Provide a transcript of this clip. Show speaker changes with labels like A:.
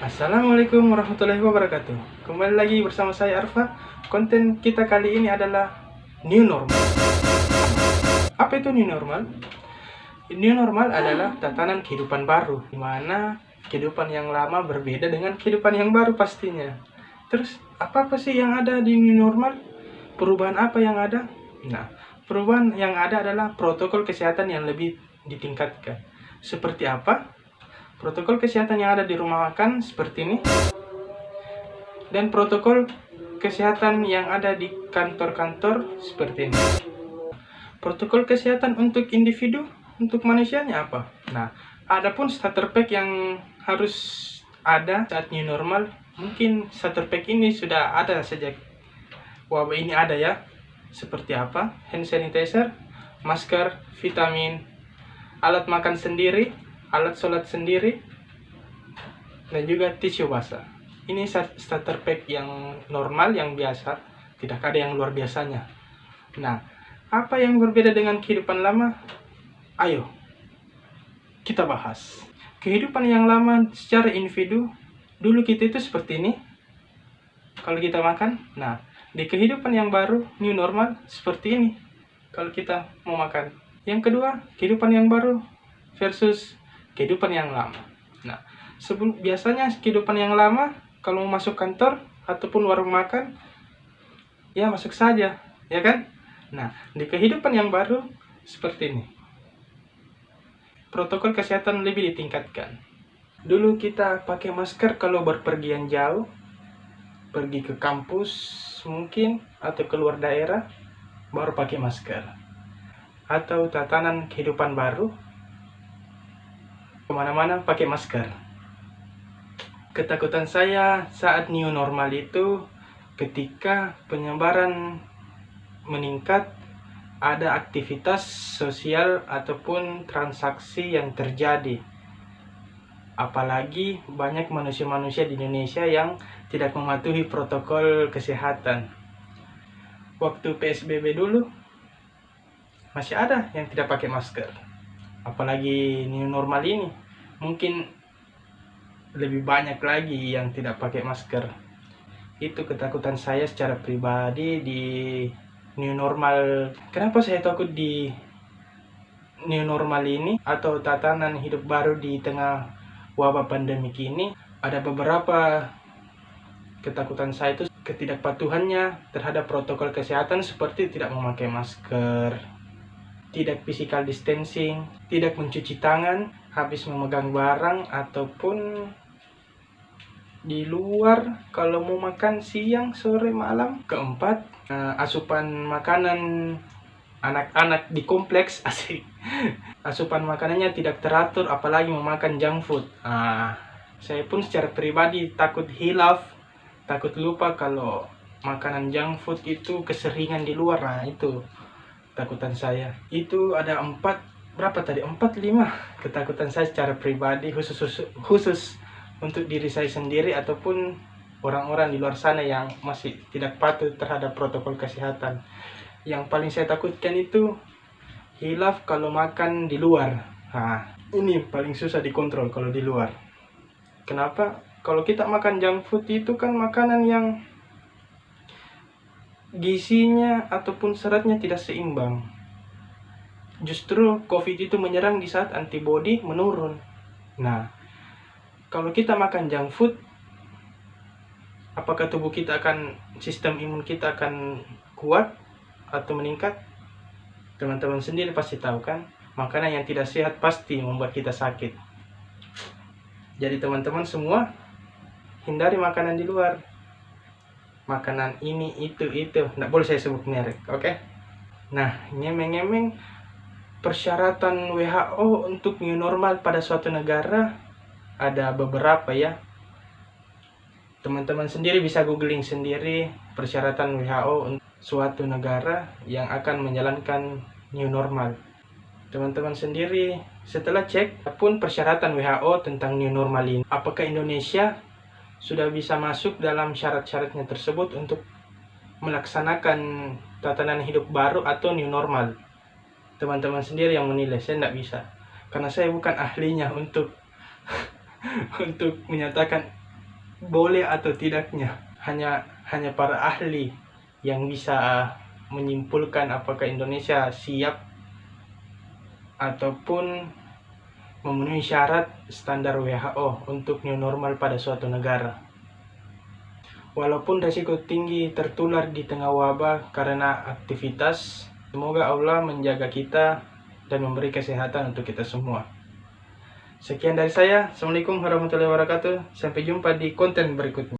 A: Assalamualaikum warahmatullahi wabarakatuh. Kembali lagi bersama saya Arfa. Konten kita kali ini adalah new normal. Apa itu new normal? New normal adalah tatanan kehidupan baru, di mana kehidupan yang lama berbeda dengan kehidupan yang baru pastinya. Terus, apa sih yang ada di new normal? Perubahan apa yang ada? Nah, perubahan yang ada adalah protokol kesehatan yang lebih ditingkatkan. Seperti apa? Protokol kesehatan yang ada di rumah makan seperti ini, dan protokol kesehatan yang ada di kantor-kantor seperti ini. Protokol kesehatan untuk individu, untuk manusianya apa? Nah, adapun starter pack yang harus ada saat new normal, mungkin starter pack ini sudah ada sejak wabah ini ada ya. Seperti apa? Hand sanitizer, masker, vitamin, alat makan sendiri, alat sholat sendiri, dan juga tisu basah. Ini starter pack yang normal, yang biasa, tidak ada yang luar biasanya. Nah, apa yang berbeda dengan kehidupan lama? Ayo, kita bahas. Kehidupan yang lama secara individu, dulu kita itu seperti ini. Kalau kita makan, nah, di kehidupan yang baru, new normal, seperti ini. Kalau kita mau makan. Yang kedua, kehidupan yang baru versus kehidupan yang lama. Nah, biasanya kehidupan yang lama, kalau mau masuk kantor ataupun warung makan, ya masuk saja, ya kan? Nah, di kehidupan yang baru seperti ini. Protokol kesehatan lebih ditingkatkan. Dulu kita pakai masker kalau berpergian jauh, pergi ke kampus mungkin atau keluar daerah, baru pakai masker. Atau tatanan kehidupan baru, kemana-mana pakai masker. Ketakutan saya saat new normal itu ketika penyebaran meningkat, ada aktivitas sosial ataupun transaksi yang terjadi. Apalagi banyak manusia-manusia di Indonesia yang tidak mematuhi protokol kesehatan. Waktu PSBB dulu masih ada yang tidak pakai masker. Apalagi new normal ini, mungkin lebih banyak lagi yang tidak pakai masker. Itu ketakutan saya secara pribadi di new normal. Kenapa saya takut di new normal ini atau tatanan hidup baru di tengah wabah pandemik ini? Ada beberapa ketakutan saya itu ketidakpatuhannya terhadap protokol kesehatan, seperti tidak memakai masker, tidak physical distancing, tidak mencuci tangan habis memegang barang ataupun di luar kalau mau makan siang, sore, malam. Keempat, asupan makanan anak-anak di kompleks, asik. Asupan makanannya tidak teratur, apalagi memakan junk food. Saya pun secara pribadi takut hilaf, takut lupa kalau makanan junk food itu keseringan di luar. Nah, itu ketakutan saya. Itu ada 4, 5 ketakutan saya secara pribadi, khusus untuk diri saya sendiri ataupun orang-orang di luar sana yang masih tidak patuh terhadap protokol kesehatan. Yang paling saya takutkan itu hilaf kalau makan di luar. Ini paling susah dikontrol kalau di luar. Kenapa? Kalau kita makan junk food itu kan makanan yang gizinya ataupun seratnya tidak seimbang. Justru COVID itu menyerang di saat antibodi menurun. Nah, kalau kita makan junk food, apakah tubuh kita sistem imun kita akan kuat atau meningkat? Teman-teman sendiri pasti tahu kan, makanan yang tidak sehat pasti membuat kita sakit. Jadi teman-teman semua, hindari makanan di luar. Makanan ini, itu, nggak boleh saya sebut merek, oke? Nah, ngemeng-ngemeng persyaratan WHO untuk new normal pada suatu negara ada beberapa ya. Teman-teman sendiri bisa googling sendiri persyaratan WHO untuk suatu negara yang akan menjalankan new normal. Teman-teman sendiri setelah cek pun persyaratan WHO tentang new normal ini, apakah Indonesia sudah bisa masuk dalam syarat-syaratnya tersebut untuk melaksanakan tatanan hidup baru atau new normal. Teman-teman sendiri yang menilai, saya tidak bisa, karena saya bukan ahlinya untuk menyatakan boleh atau tidaknya hanya para ahli yang bisa menyimpulkan apakah Indonesia siap ataupun memenuhi syarat standar WHO untuk new normal pada suatu negara. Walaupun risiko tinggi tertular di tengah wabah karena aktivitas, semoga Allah menjaga kita dan memberi kesehatan untuk kita semua. Sekian dari saya. Assalamualaikum warahmatullahi wabarakatuh. Sampai jumpa di konten berikutnya.